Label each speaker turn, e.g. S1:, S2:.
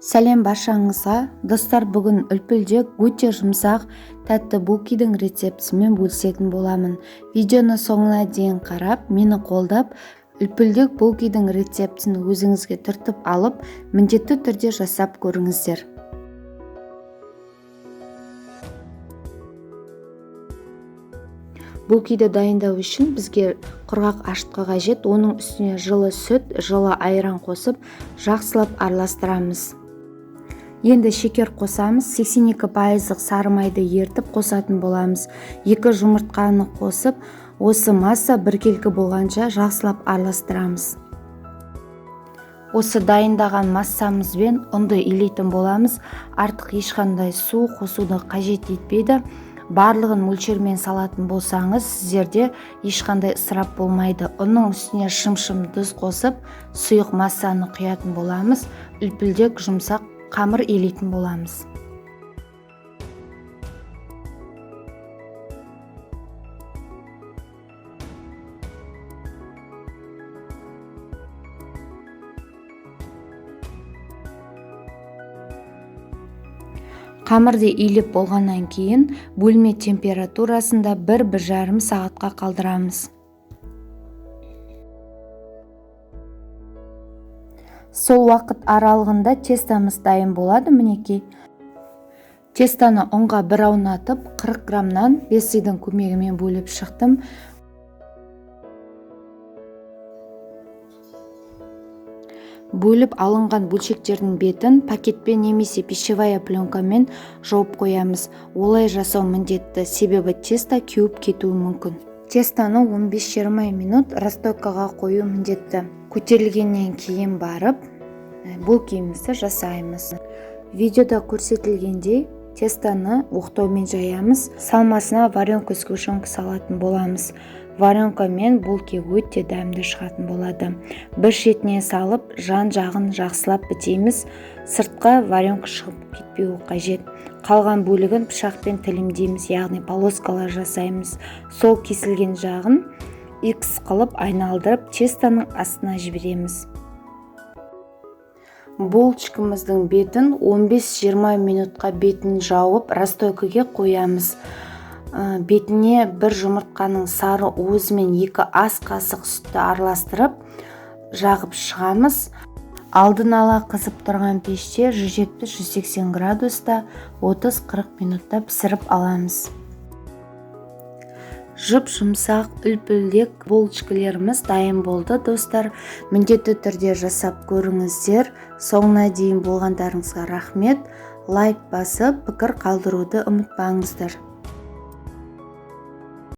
S1: Сәлем баршаңызға. Достар, бүгін үлпілдек өте жұмсақ, тәтті булкидің рецептісімен бөлісетін боламын. Видеоны соңына дейін қарап, мені қолдап, үлпілдек булкидің рецептісін өзіңізге түртіп алып, міндетті түрде жасап көріңіздер. Булкиді дайындау үшін бізге құрғақ ашытқы қажет. Оның үстіне жылы сүт, жылы айран қосып, жақсылап араластырамыз. Енді шекер қосамыз. 82% сары майды ертіп қосатын боламыз. 2 жұмыртқаны қосып, осы масса біркелкі болғанша жақсылап араластырамыз. Осы дайындаған массамызбен ұнды илейтін боламыз. Артық ешқандай су қосуды қажет етпейді. Барлығын мөлшермен салатын болсаңыз, сіздерде ешқандай ысырап болмайды. Оның үстіне шым-шым тұз қосып, сұйық массаны құятын боламыз. Үлпілдек жұмсақ қамыр илейтін боламыз. Қамырды илеп болғаннан кейін бөлме температурасында 1-1,5 сағатқа қалдырамыз. Сол уақыт аралығында тестамыз дайын болады. Мінекей. Тестаны ұнға бір аунатып, 40 граммнан бесидің көмегімен бөліп шықтым. Бөліп алынған бөлшектердің бетін пакетпен немесе пищевая пленкамен жауып қоямыз. Олай жасау міндетті, себебі теста кеуіп кетуі мүмкін. Тестаны 15-20 минут расстойкаға қою міндетті. Көтерілгеннен кейін барып, булкимізді жасаймыз. Видеода көрсетілгендей тестаны оқтаумен жаямыз. Салмасына варенка сгущенка салатын боламыз. Варенкамен булки өте дәмді шығатын болады. Бір шетіне салып, жан-жағын жақсылап бітейміз. Сыртқа варенка шығып кетпеуі қажет. Қалған бөлігін пышақпен тілімдейміз, яғни полоскалар жасаймыз. Сол кесілген жағын X қылып айналдырып, тестаның астына жібереміз. Булочкамыздың бетін 15-20 минутқа бетін жауып, расстойкаға қоямыз. Бетіне 1 жұмыртқаның сары уызымен 2 ас қасық сүтті араластырып, жағып шығамыз. Алдын ала қызып тұрған пеште 170-180 градуста 30-40 минутта пісіріп аламыз. Жұп-жұмсақ үлпілдек булочкаларымыз дайын болды, достар. Міндетті түрде жасап көріңіздер. Соңына дейін болғандарыңызға рахмет. Лайк басып, пікір қалдыруды ұмытпаңыздар.